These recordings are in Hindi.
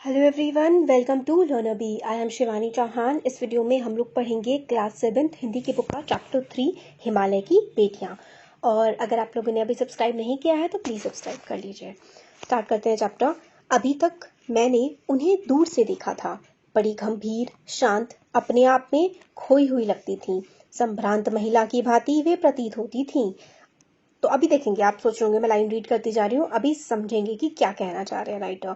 Hello everyone, welcome to Learner Bee. I am Shivani Chauhan. इस वीडियो में हम लोग पढ़ेंगे क्लास 7 हिंदी की बुक का चैप्टर 3 हिमालय की बेटियां। और अगर आप लोगों ने अभी सब्सक्राइब नहीं किया है तो प्लीज़ सब्सक्राइब कर लीजिए। स्टार्ट करते हैं चैप्टर। अभी तक मैंने उन्हें दूर से देखा था। बड़ी गंभीर, शांत, अपने आप में खोई हुई लगती थीं। संभ्रांत महिला की भांति वे प्रतीत होती थीं। तो अभी देखेंगे, आप सोच रहे होंगे मैं लाइन रीड करती जा रही हूँ, अभी समझेंगे कि क्या कहना चाह रहे हैं राइटर।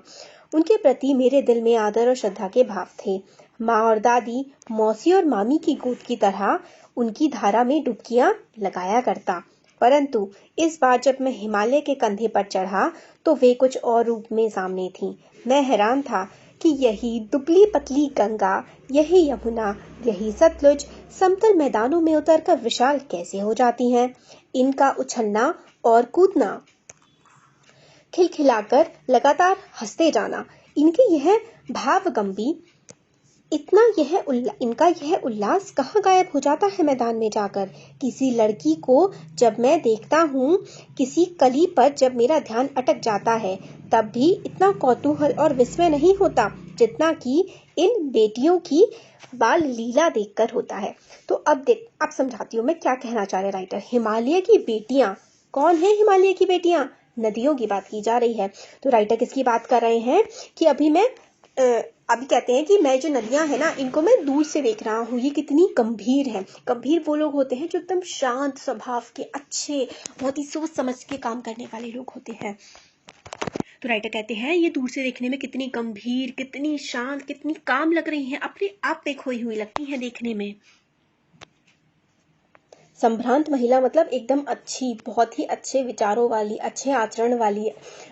उनके प्रति मेरे दिल में आदर और श्रद्धा के भाव थे। माँ और दादी, मौसी और मामी की गोद की तरह उनकी धारा में डुबकियां लगाया करता। परंतु इस बार जब मैं हिमालय के कंधे पर चढ़ा तो वे कुछ और रूप में सामने थीं। मैं हैरान था कि यही दुबली पतली गंगा, यही यमुना, यही सतलुज समतल मैदानों में उतरकर विशाल कैसे हो जाती हैं। इनका उछलना और कूदना, खिलखिलाकर लगातार हंसते जाना, इनकी यह भावगंभी, इनका यह उल्लास कहाँ गायब हो जाता है मैदान में जाकर। किसी लड़की को जब मैं देखता हूँ, किसी कली पर जब मेरा ध्यान अटक जाता है, तब भी इतना कौतूहल और विस्मय नहीं होता जितना कि इन बेटियों की बाल लीला देखकर होता है। तो अब समझाती हूँ मैं क्या कहना चाह रहे राइटर। हिमालय की बेटियां कौन है? हिमालय की बेटियां नदियों की बात की जा रही है। तो राइटर किसकी बात कर रहे हैं कि अभी कहते हैं कि मैं जो नदियां है ना, इनको मैं दूर से देख रहा हूँ, ये कितनी गंभीर है। गंभीर वो लोग होते हैं जो एकदम शांत स्वभाव के, अच्छे, बहुत ही सोच समझ के काम करने वाले लोग होते हैं। तो राइटर कहते हैं ये दूर से देखने में कितनी गंभीर, कितनी शांत, कितनी काम लग रही हैं, अपने आप में खोई हुई लगती हैं देखने में। संभ्रांत महिला मतलब एकदम अच्छी, बहुत ही अच्छे विचारों वाली, अच्छे आचरण वाली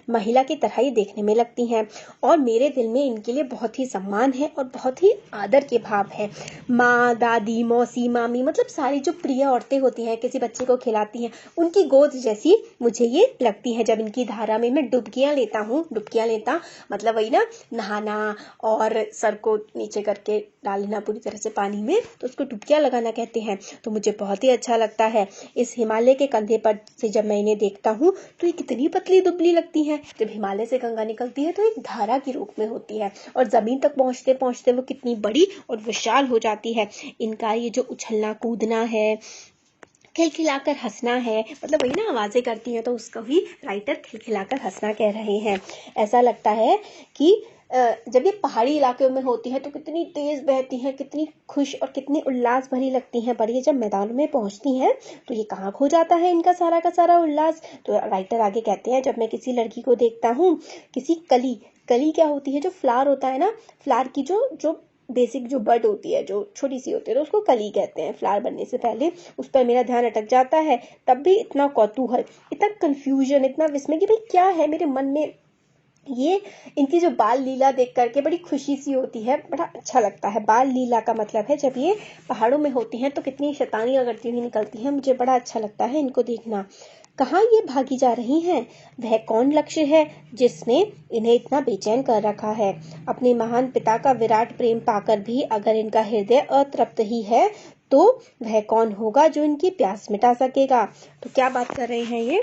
महिला की तरह ही देखने में लगती हैं। और मेरे दिल में इनके लिए बहुत ही सम्मान है और बहुत ही आदर के भाव है। माँ, दादी, मौसी, मामी, मतलब सारी जो प्रिय औरतें होती हैं, किसी बच्चे को खिलाती हैं, उनकी गोद जैसी मुझे ये लगती है। जब इनकी धारा में मैं डुबकियां लेता हूँ, डुबकियां लेता मतलब वही ना, नहाना और सर को नीचे करके डालना पूरी तरह से पानी में, तो उसको डुबकियां लगाना कहते हैं। तो मुझे बहुत ही अच्छा लगता है। इस हिमालय के कंधे पर से जब मैं इन्हें देखता हूँ तो ये कितनी पतली दुबली लगती हैं। जब हिमालय से गंगा निकलती है तो एक धारा के रूप में होती है और जमीन तक पहुंचते पहुंचते वो कितनी बड़ी और विशाल हो जाती है। इनका ये जो उछलना कूदना है, खिलखिलाकर हंसना है, मतलब वही ना, आवाजें करती हैं, तो उसको ही राइटर खिलखिलाकर हंसना कह रहे हैं। ऐसा लगता है कि जब ये पहाड़ी इलाके में होती है तो कितनी तेज बहती हैं, कितनी खुश और कितनी उल्लास भरी लगती हैं, पर ये जब मैदान में पहुंचती हैं तो ये कहाँ खो जाता है इनका सारा का सारा उल्लास। तो राइटर आगे कहते हैं, जब मैं किसी लड़की को देखता हूँ, किसी कली क्या होती है, जो फ्लावर होता है ना, फ्लावर की जो बेसिक जो बड होती है, जो छोटी सी होती है, तो उसको कली कहते हैं। फ्लावर बनने से पहले उस पर मेरा ध्यान अटक जाता है। तब भी इतना कौतूहल, इतना कंफ्यूजन, इतना विस्मय कि भाई क्या है मेरे मन में। ये इनकी जो बाल लीला देख करके बड़ी खुशी सी होती है, बड़ा अच्छा लगता है। बाल लीला का मतलब है जब ये पहाड़ों में होती हैं तो कितनी शैतानियां करती हुई निकलती हैं। मुझे बड़ा अच्छा लगता है इनको देखना। कहाँ ये भागी जा रही हैं? वह कौन लक्ष्य है जिसने इन्हें इतना बेचैन कर रखा है? अपने महान पिता का विराट प्रेम पाकर भी अगर इनका हृदय अतृप्त ही है तो वह कौन होगा जो इनकी प्यास मिटा सकेगा? तो क्या बात कर रहे हैं ये,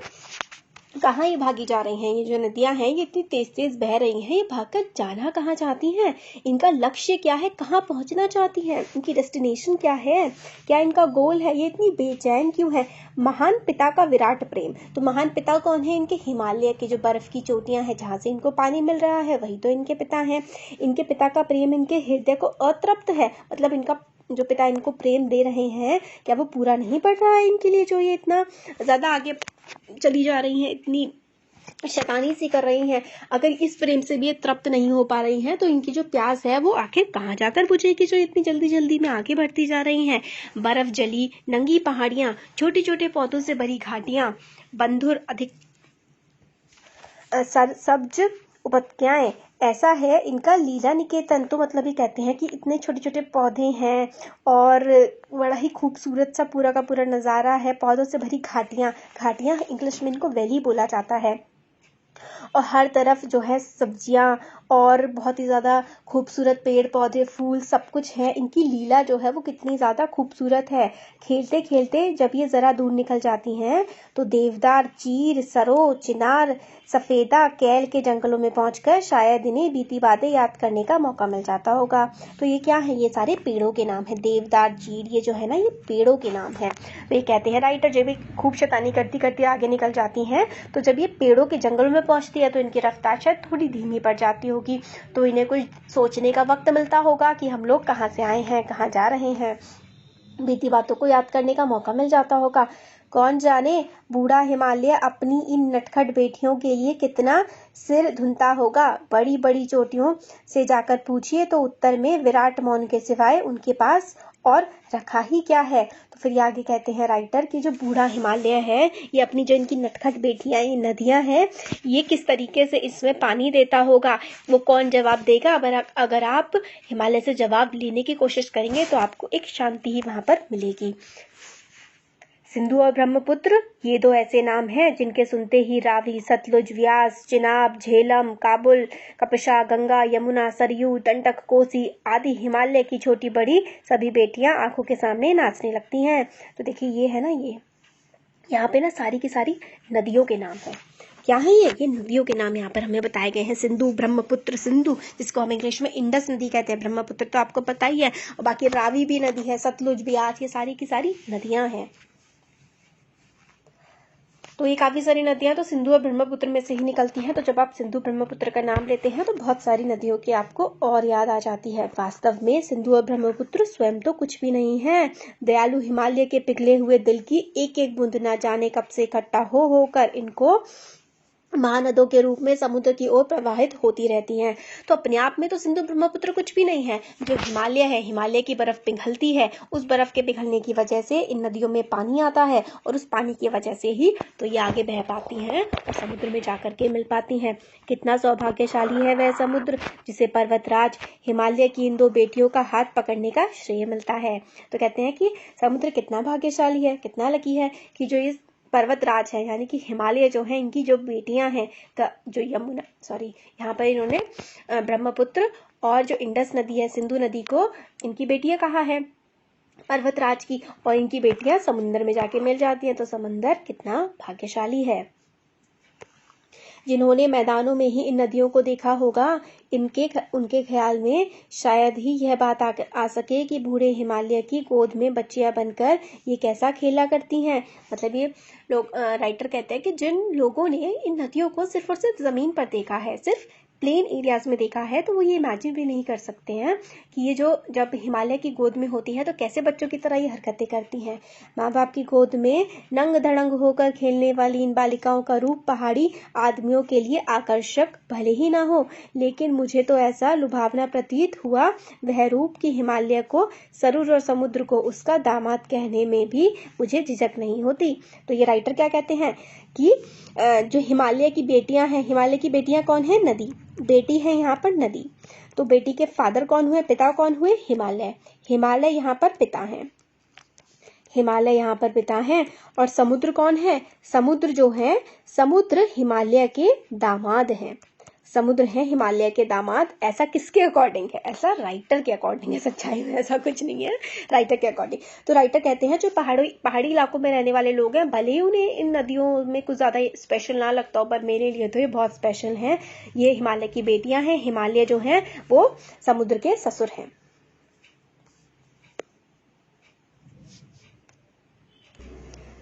कहाँ ये भागी जा रही हैं? ये जो नदियां हैं ये इतनी तेज तेज बह रही हैं, ये भागकर जाना कहाँ चाहती हैं? इनका लक्ष्य क्या है? कहाँ पहुंचना चाहती हैं? इनकी डेस्टिनेशन क्या है? क्या इनका गोल है? ये इतनी बेचैन क्यों है? महान पिता का विराट प्रेम, तो महान पिता कौन है? इनके हिमालय की जो बर्फ की चोटियां हैं जहाँ से इनको पानी मिल रहा है, वही तो इनके पिता हैं। इनके पिता का प्रेम इनके हृदय को अतृप्त है, मतलब इनका जो पिता इनको प्रेम दे रहे हैं, क्या वो पूरा नहीं पड़ रहा है इनके लिए, जो ये इतना ज्यादा आगे चली जा रही हैं, इतनी शैतानी सी कर रही हैं? अगर इस प्रेम से भी ये तृप्त नहीं हो पा रही हैं तो इनकी जो प्यास है वो आखिर कहाँ जाकर बुझेगी, जो इतनी जल्दी जल्दी में आगे बढ़ती जा रही हैं? बर्फ जली नंगी पहाड़ियां, छोटे छोटे पौधों से भरी घाटियां, बंधुर अधिक सब्ज उपत्यकाएं, ऐसा है इनका लीला निकेतन। तो मतलब ये कहते हैं कि इतने छोटे छोटे पौधे हैं और बड़ा ही खूबसूरत सा पूरा का पूरा नज़ारा है, पौधों से भरी घाटियां, घाटियां इंग्लिश में इनको वैली बोला जाता है, और हर तरफ जो है सब्जियां और बहुत ही ज़्यादा खूबसूरत पेड़ पौधे फूल सब कुछ है। इनकी लीला जो है वो कितनी ज़्यादा खूबसूरत है। खेलते खेलते जब ये ज़रा दूर निकल जाती हैं तो देवदार, चीर, सरो, चिनार, सफ़ेदा, कैल के जंगलों में पहुंचकर शायद इन्हें बीती बातें याद करने का मौका मिल जाता होगा। तो ये क्या है, ये सारे पेड़ों के नाम है। देवदार, चीर, ये जो है ना ये पेड़ों के नाम है। तो ये कहते हैं राइटर जब ये खूब शैतानी करती करती आगे निकल जाती हैं तो जब ये पेड़ों के जंगल में पहुंचती है तो इनकी रफ्तार शायद थोड़ी धीमी पड़ जाती होगी। तो इन्हें कुछ सोचने का वक्त मिलता होगा कि हम लोग कहाँ से आए हैं, कहाँ जा रहे हैं। बीती बातों को याद करने का मौका मिल जाता होगा। कौन जाने बूढ़ा हिमालय अपनी इन नटखट बेटियों के लिए कितना सिर धुनता होगा। बड़ी बड़ी चोटियों से जाकर पूछिए तो उत्तर में विराट मौन के सिवाय उनके पास और रखा ही क्या है। तो फिर आगे कहते हैं राइटर कि जो बूढ़ा हिमालय है ये अपनी जो इनकी नटखट बेटियां ये नदियां हैं ये किस तरीके से इसमें पानी देता होगा वो कौन जवाब देगा। अगर आप हिमालय से जवाब लेने की कोशिश करेंगे तो आपको एक शांति ही वहां पर मिलेगी। सिंधु और ब्रह्मपुत्र ये दो ऐसे नाम हैं जिनके सुनते ही रावी, सतलुज, व्यास, चिनाब, झेलम, काबुल, कपशा, गंगा, यमुना, सरयू, दंडक, कोसी आदि हिमालय की छोटी बड़ी सभी बेटियां आंखों के सामने नाचने लगती हैं। तो देखिए ये है ना, ये यहाँ पे ना सारी की सारी नदियों के नाम है। क्या है ये नदियों के नाम यहाँ पर हमें बताए गए हैं। सिंधु, ब्रह्मपुत्र, सिंधु जिसको हम इंग्लिश में इंडस नदी कहते हैं, ब्रह्मपुत्र तो आपको पता ही है, और बाकी रावी भी नदी है, सतलुज, व्यास, ये सारी की सारी नदियां हैं। तो ये काफी सारी नदियां तो सिंधु और ब्रह्मपुत्र में से ही निकलती हैं। तो जब आप सिंधु ब्रह्मपुत्र का नाम लेते हैं तो बहुत सारी नदियों की आपको और याद आ जाती है। वास्तव में सिंधु और ब्रह्मपुत्र स्वयं तो कुछ भी नहीं है। दयालु हिमालय के पिघले हुए दिल की एक एक बूंद ना जाने कब से इकट्ठा हो होकर इनको महानदों के रूप में समुद्र की ओर प्रवाहित होती रहती हैं। तो अपने आप में तो सिंधु ब्रह्मपुत्र कुछ भी नहीं है। जो हिमालय है, हिमालय की बर्फ पिघलती है, उस बर्फ के पिघलने की वजह से इन नदियों में पानी आता है और उस पानी की वजह से ही तो ये आगे बह पाती हैं और समुद्र में जाकर के मिल पाती हैं। कितना सौभाग्यशाली है वह समुद्र जिसे पर्वतराज हिमालय की इन दो बेटियों का हाथ पकड़ने का श्रेय मिलता है। तो कहते हैं कि समुद्र कितना भाग्यशाली है, कितना लकी है कि जो इस पर्वतराज है यानी कि हिमालय जो है इनकी जो बेटियां हैं, जो यहाँ पर इन्होंने ब्रह्मपुत्र और जो इंडस नदी है, सिंधु नदी को इनकी बेटियां कहा है पर्वतराज की, और इनकी बेटियां समुद्र में जाके मिल जाती हैं। तो समुद्र कितना भाग्यशाली है। जिन्होंने मैदानों में ही इन नदियों को देखा होगा उनके ख्याल में शायद ही यह बात आ सके कि बूढ़े हिमालय की गोद में बच्चियां बनकर ये कैसा खेला करती हैं। मतलब ये लोग राइटर कहते हैं कि जिन लोगों ने इन नदियों को सिर्फ और सिर्फ जमीन पर देखा है, सिर्फ प्लेन एरियाज में देखा है, तो वो ये इमेजिन भी नहीं कर सकते हैं कि ये जो जब हिमालय की गोद में होती है तो कैसे बच्चों की तरह ये हरकतें करती हैं। माँ बाप की गोद में नंग धड़ंग होकर खेलने वाली इन बालिकाओं का रूप पहाड़ी आदमियों के लिए आकर्षक भले ही ना हो, लेकिन मुझे तो ऐसा लुभावना प्रतीत हुआ वह रूप कि हिमालय को, सरूर और समुद्र को उसका दामाद कहने में भी मुझे झिझक नहीं होती। तो ये राइटर क्या कहते हैं कि जो हिमालय की बेटियां हैं, हिमालय की बेटियां कौन है? नदी। बेटी है यहाँ पर नदी। तो बेटी के फादर कौन हुए, पिता कौन हुए? हिमालय। हिमालय यहाँ पर पिता है, हिमालय यहाँ पर पिता है। और समुद्र कौन है? समुद्र जो है, समुद्र हिमालय के दामाद हैं। समुद्र है हिमालय के दामाद। ऐसा किसके अकॉर्डिंग है? ऐसा राइटर के अकॉर्डिंग है। सच्चाई में ऐसा कुछ नहीं है, राइटर के अकॉर्डिंग। तो राइटर कहते हैं जो पहाड़ी इलाकों में रहने वाले लोग हैं, भले ही उन्हें इन नदियों में कुछ ज्यादा स्पेशल ना लगता हो, पर मेरे लिए तो ये बहुत स्पेशल है। ये हिमालय की बेटियां हैं। हिमालय जो है वो समुद्र के ससुर हैं।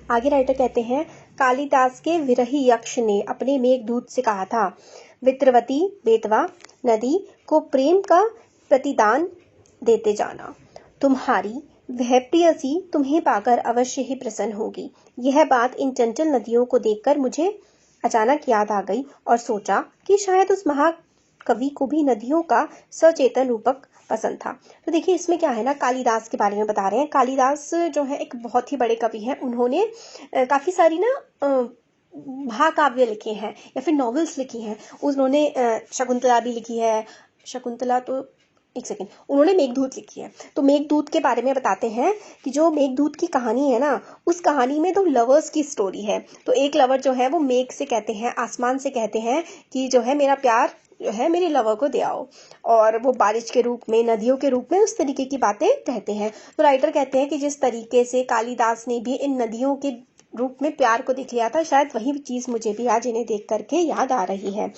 आगे राइटर कहते हैं कालिदास के विरही यक्ष ने अपने मेघदूत से कहा था, वित्रवती बेतवा नदी को प्रेम का प्रतिदान देते जाना। तुम्हारी वह प्रियसी तुम्हें पाकर अवश्य ही प्रसन्न होगी। यह बात इन चंचल नदियों को देखकर मुझे अचानक याद आ गई और सोचा कि शायद उस महाकवि को भी नदियों का सचेतन रूपक पसंद था। तो देखिए इसमें क्या है ना, कालिदास के बारे में बता रहे हैं। कालिदास जो है एक बहुत ही बड़े कवि हैं। उन्होंने काफी सारी ना महाकाव्य लिखे हैं या फिर नॉवेल्स लिखी हैं। उन्होंने शकुंतला भी लिखी है। शकुंतला तो एक सेकेंड, उन्होंने मेघदूत लिखी है। तो मेघदूत के बारे में बताते हैं कि जो मेघदूत की कहानी है ना, उस कहानी में दो लवर्स की स्टोरी है। तो एक लवर जो है वो मेघ से कहते हैं, आसमान से कहते हैं कि जो है मेरा प्यार जो है मेरे लवर को दे आओ। और वो बारिश के रूप में, नदियों के रूप में उस तरीके की बातें कहते हैं। तो राइटर कहते हैं कि जिस तरीके से कालिदास ने भी इन नदियों के रूप में प्यार को देख लिया था, शायद वही चीज मुझे भी आज इन्हें देख करके याद आ रही है।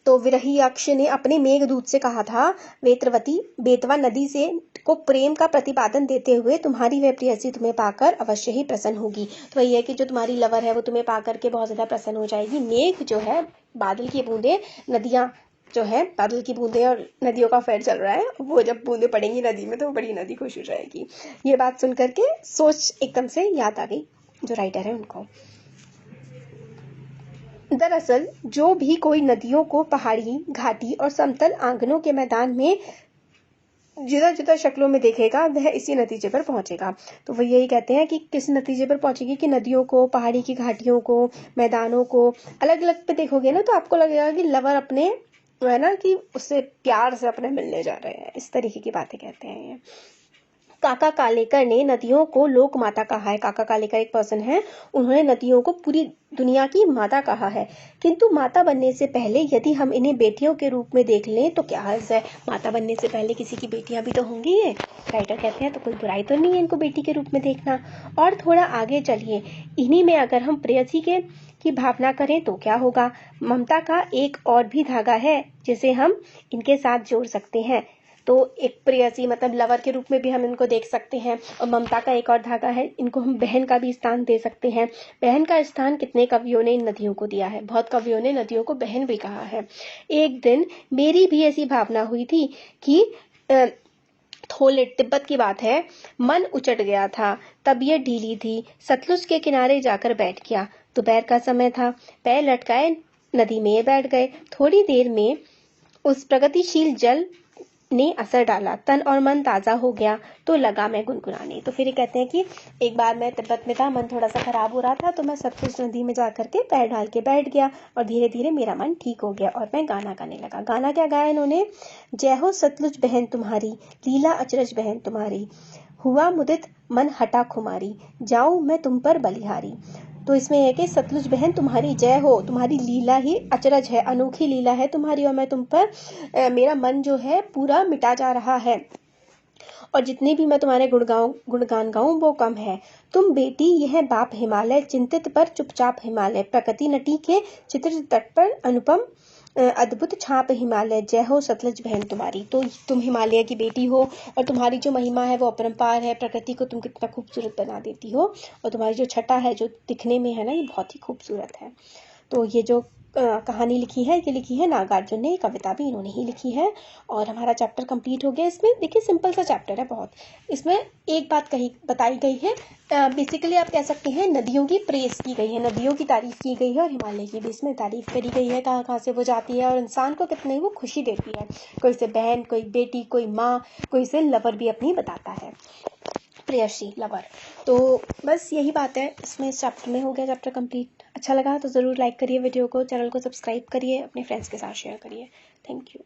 तो विरही यक्ष ने अपने मेघदूत से कहा था, वेत्रवती बेतवा नदी से को प्रेम का प्रतिपादन देते हुए, तुम्हारी वह प्रेयसी तुम्हें पाकर अवश्य ही प्रसन्न होगी। तो वही है कि जो तुम्हारी लवर है वो तुम्हें पाकर के बहुत ज्यादा प्रसन्न हो जाएगी। मेघ जो है बादल की बूंदे, नदियां जो है बादल की बूंदे और नदियों का फेयर चल रहा है, वो जब बूंदे पड़ेंगी नदी में तो वो बड़ी नदी खुश हो जाएगी। ये बात सुन करके सोच एकदम से याद आ गई जो राइटर है उनको। दरअसल जो भी कोई नदियों को पहाड़ी, घाटी और समतल आंगनों के मैदान में जुदा जुदा शक्लों में देखेगा, वह इसी नतीजे पर पहुंचेगा। तो वो यही कहते हैं कि किस नतीजे पर पहुंचेगी कि नदियों को, पहाड़ी की घाटियों को, मैदानों को अलग अलग पे देखोगे ना, तो आपको लगेगा कि लवर अपने है ना कि उससे प्यार से अपने मिलने जा रहे हैं। इस तरीके की बातें कहते हैं ये। काका कालेकर ने नदियों को लोक माता कहा है। काका कालेकर एक पर्सन है, उन्होंने नदियों को पूरी दुनिया की माता कहा है। किंतु माता बनने से पहले यदि हम इन्हें बेटियों के रूप में देख लें तो क्या हर्ज है। माता बनने से पहले किसी की बेटियां भी तो होंगी है। राइटर कहते हैं तो कोई बुराई तो नहीं है इनको बेटी के रूप में देखना। और थोड़ा आगे चलिए, इन्हीं में अगर हम प्रेयसी की भावना करें तो क्या होगा। ममता का एक और भी धागा है जिसे हम इनके साथ जोड़ सकते हैं। तो एक प्रेयसी मतलब लवर के रूप में भी हम इनको देख सकते हैं। और ममता का एक और धागा है, इनको हम बहन का भी स्थान दे सकते हैं। बहन का स्थान कितने कवियों ने इन नदियों को दिया है, बहुत कवियों ने नदियों को बहन भी कहा है। एक दिन मेरी भी ऐसी भावना हुई थी कि थोले तिब्बत की बात है, मन उचट गया था। तबीयत ढीली थी, सतलुज के किनारे जाकर बैठ गया। दोपहर का समय था, पैर लटकाए नदी में बैठ गए। थोड़ी देर में उस प्रगतिशील जल ने असर डाला, तन और मन ताजा हो गया, तो लगा मैं गुनगुनाने। तो फिर ये कहते हैं कि एक बार मैं तिब्बत में था, मन थोड़ा सा खराब हो रहा था, तो मैं सतलुज नदी में जाकर के पैर डाल के बैठ गया और धीरे धीरे मेरा मन ठीक हो गया और मैं गाना गाने लगा। गाना क्या गाया इन्होंने, जय हो सतलुज बहन तुम्हारी, लीला अचरज बहन तुम्हारी, हुआ मुदित मन हटा खुमारी, जाऊं मैं तुम पर बलिहारी। तो इसमें है कि सतलुज बहन तुम्हारी जय हो, तुम्हारी लीला ही अचरज है, अनोखी लीला है तुम्हारी, और मैं तुम पर मेरा मन जो है पूरा मिटा जा रहा है, और जितने भी मैं तुम्हारे गुणगान गाऊं वो कम है। तुम बेटी यह बाप हिमालय, चिंतित पर चुपचाप हिमालय, प्रकृति नटी के चित्र तट पर अनुपम अद्भुत छाप हिमालय, जय हो सतलुज बहन तुम्हारी। तो तुम हिमालय की बेटी हो और तुम्हारी जो महिमा है वो अपरंपार है, प्रकृति को तुम कितना खूबसूरत बना देती हो, और तुम्हारी जो छटा है जो दिखने में है ना, ये बहुत ही खूबसूरत है। तो ये जो कहानी लिखी है, ये लिखी है नागार्जुन ने, कविता भी इन्होंने ही लिखी है। और हमारा चैप्टर कंप्लीट हो गया। इसमें देखिए सिंपल सा चैप्टर है बहुत, इसमें एक बात बताई गई है, बेसिकली आप कह सकते हैं नदियों की प्रेस की गई है, नदियों की तारीफ की गई है और हिमालय की भी इसमें तारीफ करी गई है, कहाँ कहाँ से वो जाती है और इंसान को कितनी वो खुशी देती है। कोई से बहन, कोई बेटी, कोई माँ, कोई से लवर भी अपनी बताता है, प्रेयसी लवर। तो बस यही बात है इसमें, इस चैप्टर में हो गया चैप्टर कंप्लीट। अच्छा लगा तो ज़रूर लाइक करिए वीडियो को, चैनल को सब्सक्राइब करिए, अपने फ्रेंड्स के साथ शेयर करिए। Thank you.